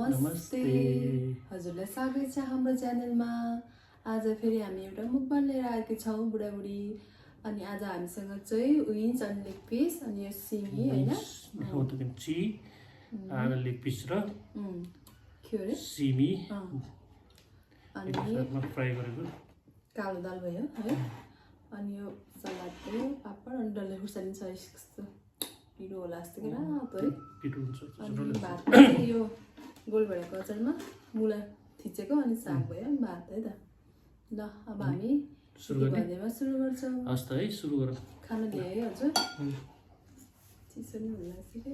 नमस्ते हजुरलाई स्वागत छ हाम्रो च्यानलमा। आज फेरि हामी एउटा मुकबाङ लिएर आएका छौँ बुढाबुढी। अनि आज हामीसँग चाहिँ विन्च अनि लेग पिस अनि यो सिमी हैन ची लेग पिस र के हो रे सिमी अनि फ्राई गरेको कालो दाल भयो है। अनि यो सलाद भयो पापड अनि डल्ले खुर्सानी छ यस्तो पिरो होला जस्तो के रातो है पिरो हुन्छ। अनि भातमा चाहिँ यो गोलभेडाको अचारमा मुला थिचेको अनि साग भयो अनि भात है त। ल अब हामी सुरु गर्छौँ। हस् त है सुरु गरौँ। खाना ल्याए हजुर चिसो नै हुन लाग्छ के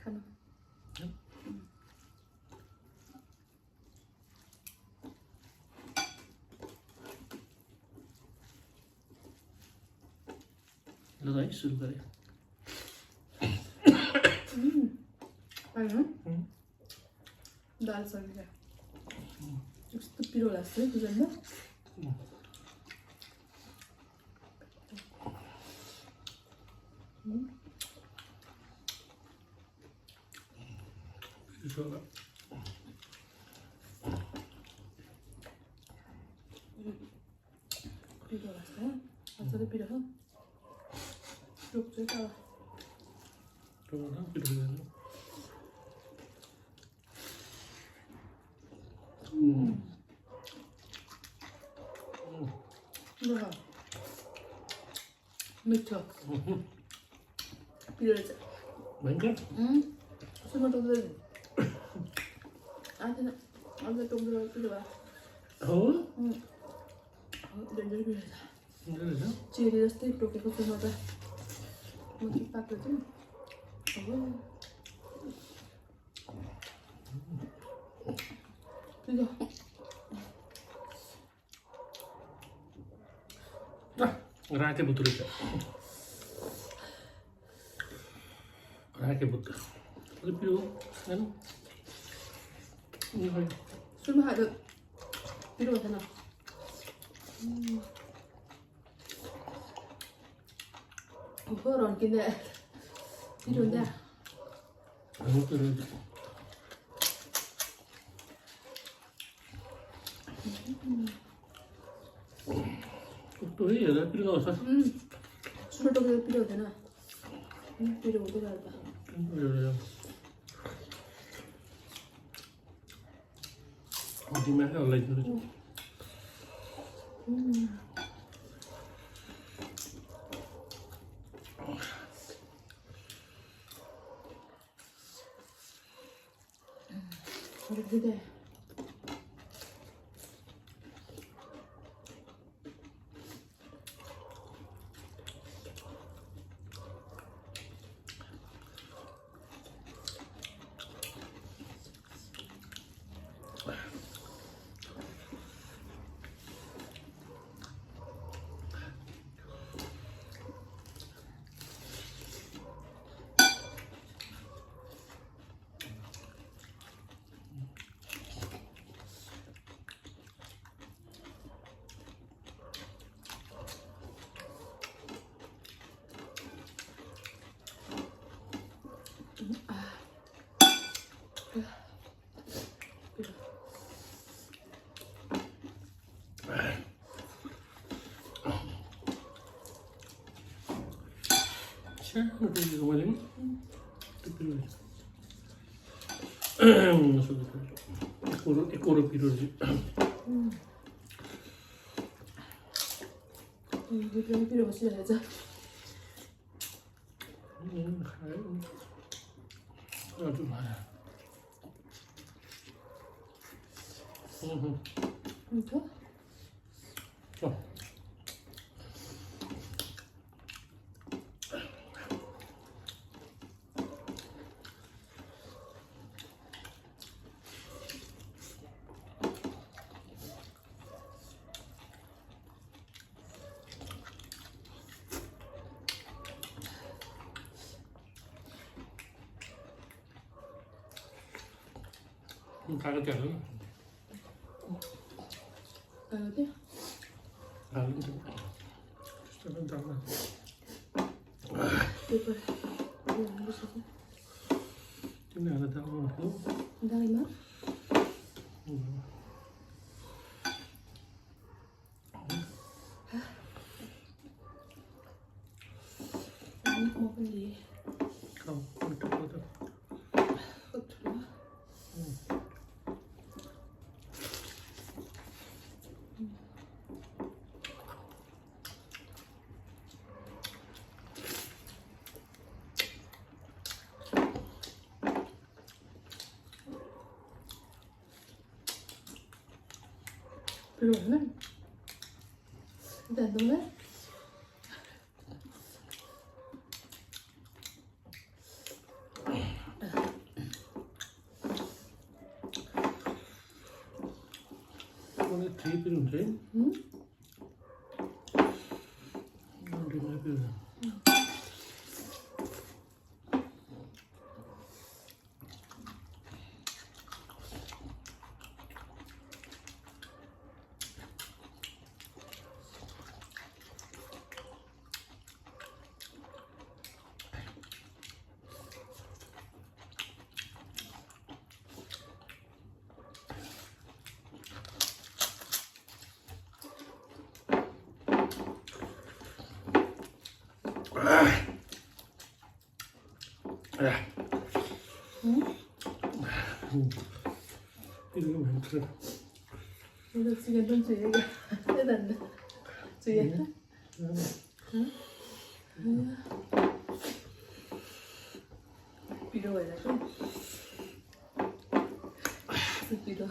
खाना ल है सुरु गरे। दाल सकिन्छ यस्तो पिरो लाग्छ है बुझ्नु पिरो लाग्छ अझै पिरो हो रुख चाहिँ तल मिठो पिरो चाहिँ भयङ्कर सुमा टोक्दै आँदैन अझै टोक्दै पिरो भयो हो डेन्जर पिरो छ चेरी जस्तै टोकेको सुमा त म चाहिँ पाएको चाहिँ राके बुत रहेछ राके बुत पिरो सुमा खाएको पिरो हुँदैन रन्किँदै पिरो हुन्छ पिरो आउँछ सुमा टोकेको पिरो हुँदैन पिरो हुँदै गयो त दिमागै हल्लाइदिनु रुकिँदै एकरो पिरो पिरो बसिरहेछ मिठो खाएको थियो त्यो हाल्नु त्यस्तो पनि जान्न पेपर बसेको तिमीले हालेर दाल्नु हुन्थ्यो दालमा म पनि लिएँ खाऊ मिठो भयो त कत्रो 필요하네. 근데 안 넣네? 오늘 되게 필요한데? 응? 오늘 필요해. 야. 응? 이거 많더라. 이거 지금 좀 주의가 해단다. 주의가? 응? 필요해가지고. 필요.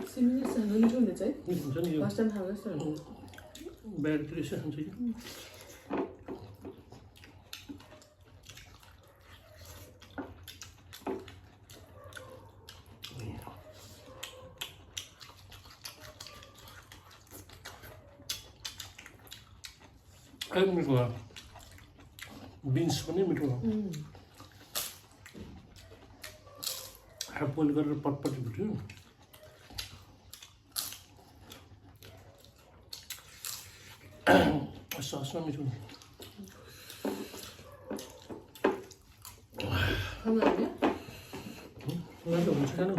시민일스 하는 좋은데 쟤? 완전히 이거 맛있는 하겠어요. 매일 드레스 한 적이. 아이고 미고야. बिन्स पनि मिठो हो हाफ बोइल गरेर पटपटी भुट्यो ससमा मिठो खानु आयो? लाँदा हुन्छ खानु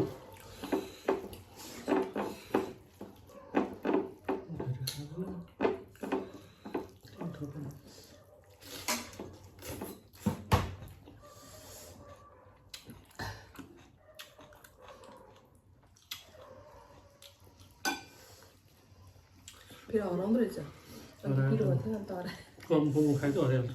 필요 안 그랬죠? 필요 같은 건 또 알아. 그럼 보고 가도 어려워.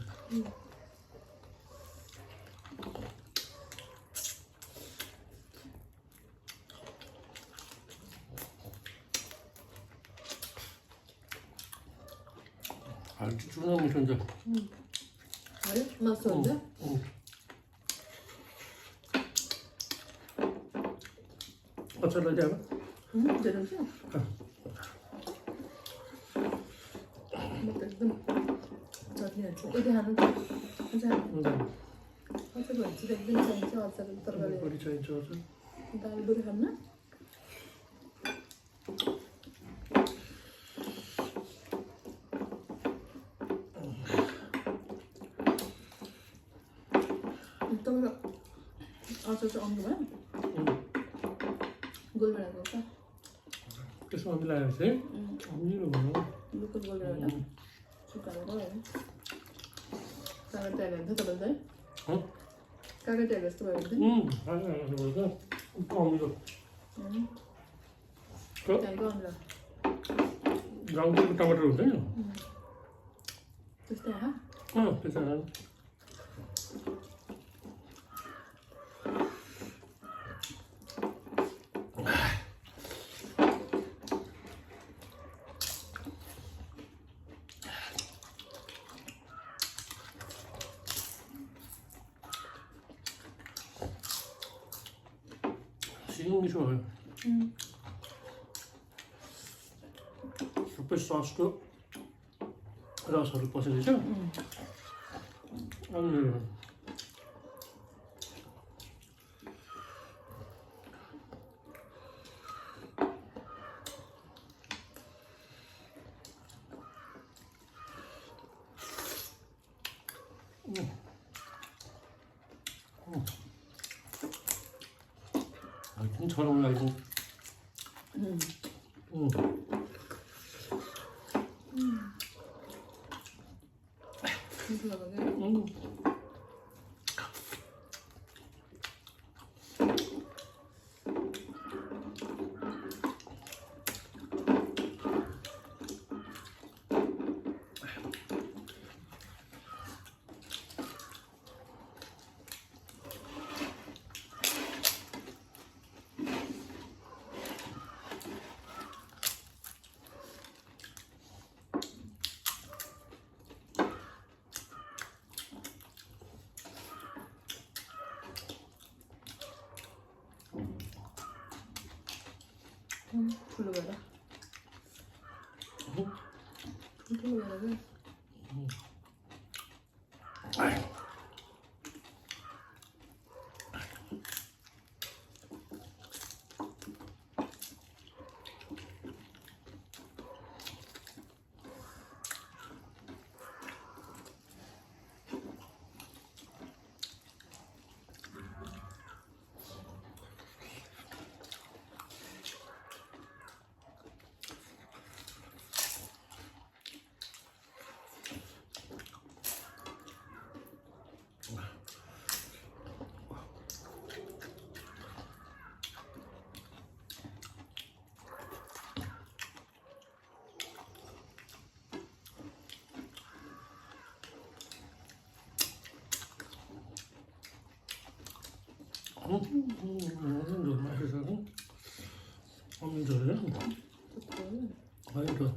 아주 쭈쭈한 미션자. 아래? 맛있었는데? 어쩌려지 않아? 되는지? 이게 하는 거 괜찮아. 어차피 어찌 됐든 괜찮지 어차피 들어가래. 머리 잘 저어서. 다음에 노래 하나? 이따가 저쪽 안 거야? 골뱅이 할까? 그래서 만들어야지. 언니로 봐. 이거 골뱅이 숟가락 넣어야 돼. 까갈 때는 해도 돼? 어? 까갈 때는 쓰면 돼? 아니야, 그래서 이거. 그? 자, 이거 하자. 양쪽 टमाटर हुन्छ नि त्यस्तै हा? त्यसो 찍는 게 좋아요. 옆에 소스도 라서를 벗어야 되죠? 아니, 좀 잘 어울려. 불러 가라. 불러 가라. 너무 맛있어서 엄청 좋아요. 많이 좋아.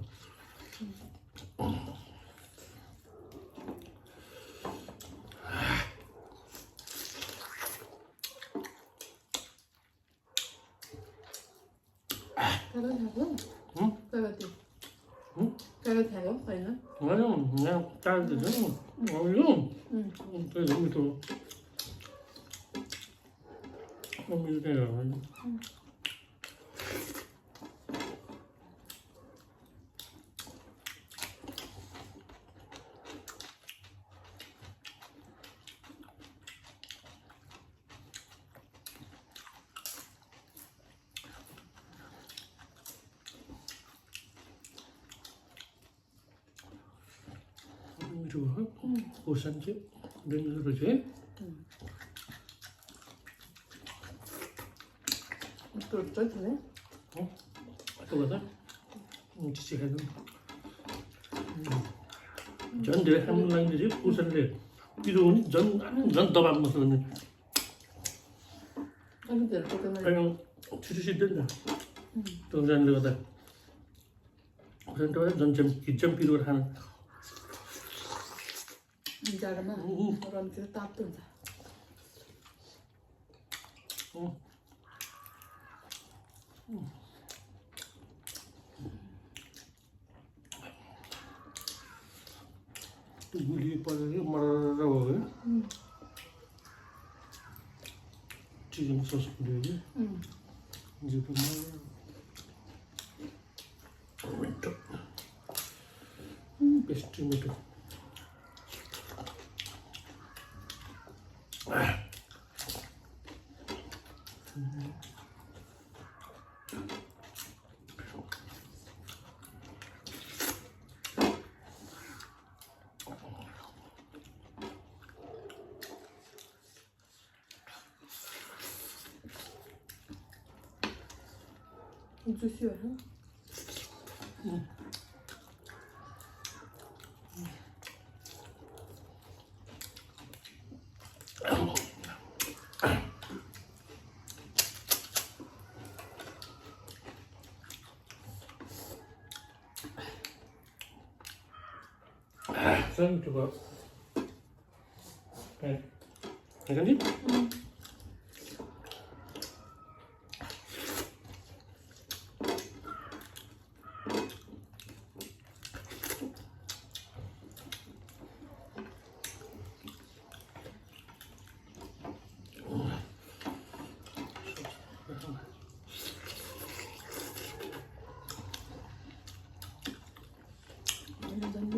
따뜻하고? 응? 따뜻해. 응? 따뜻해요? 아니면? 아니요, 그냥 따뜻해서 어울려. 그래 너무 좋아. 너무 좋아요. 너무 좋아. 보쌈집 냉수로지. 또 어쩌지네? 또거든. 지치해도. 전대 한문랑들이 보쌈들 비로운 전더 안 먹었는. 아니 대로 조금만. 그냥 주시 된다. 동산들거다. 보쌈들 전점 기점 비로를 하는. 이제 그러면 그럼 그 따뜻하다. 물이 빠져서 말하라고 지금 소스 뿌려야지. 이제 그만 토마토 베스트 토마토 주시요. 쌤 줘봐. 괜찮니?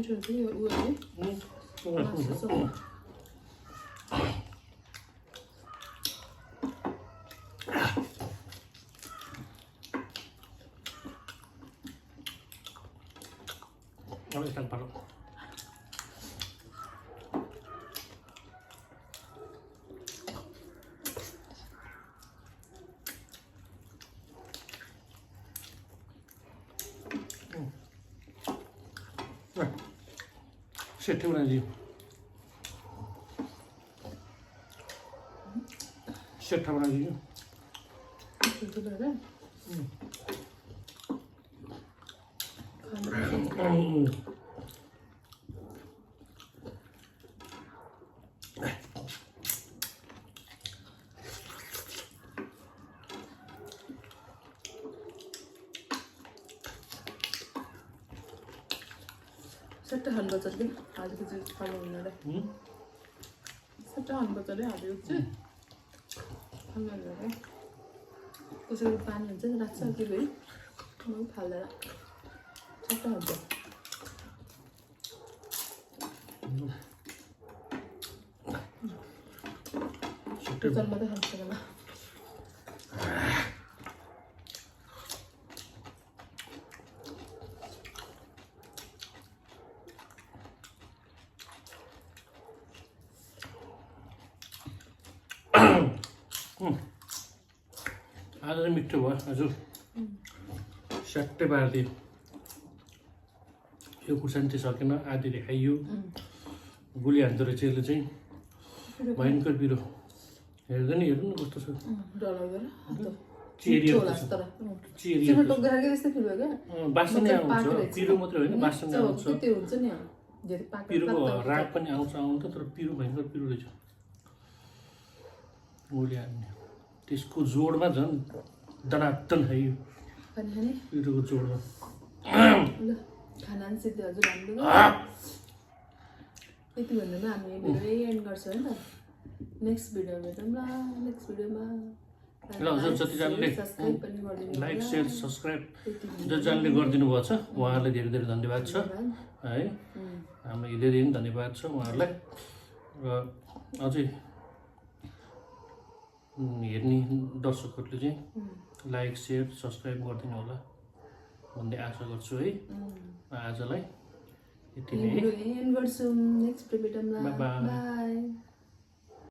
मिठो हुन्छ नि ऊ है अब एकताल पारो सेठे बनाइदियो सेठा बनाइदियो सट्टा खानुपर्छ हालेको चाहिँ खानु हुँदैन सट्टा खानुपर्छ अरे हालेको चाहिँ खानु हुँदैन कसैको पानी हुन्छ नि राख्छ त्यो है म फाल्दैन सट्टा हुन्छ चल मात्रै खानु सक्दैन आज चाहिँ मिठो भयो हजुर स्याट्टै पारिदियो यो खुर्सानी चाहिँ सकेन आधीले खाइयो गुली हान्दो रहेछ यसले चाहिँ भयङ्कर पिरो हेर्दा नि हेर्नु न कस्तो छ चेरियो बास्न नै आउँछ पिरो मात्रै होइन बास्न नै आउँछ पिरोको राग पनि आउँछ आउनु त तर पिरो भयङ्कर पिरो रहेछ गोली हान्ने त्यसको जोडमा झन् दनादन खाइयो पिरोको जोडमा खाना नि सिधै हजुर हामीले यति भन्नुमा हामी भिडियो एन्ड गर्छौँ है त नेक्स्ट भिडियो भेटौँ ल नेक्स्ट भिडियोमा ल हजुर जतिजनाले लाइक सेयर सब्सक्राइब जतिजनाले गरिदिनु भएको छ उहाँहरूलाई धेरै धेरै धन्यवाद छ है हाम्रो धेरै धेरै धन्यवाद छ उहाँहरूलाई र अझै हेर्ने दर्शकहरूले चाहिँ लाइक सेयर सब्सक्राइब गरिदिनु होला भन्ने आशा गर्छु है आजलाई यति नै एन्ड गर्छौँ नेक्स्ट भिडियोमा बाई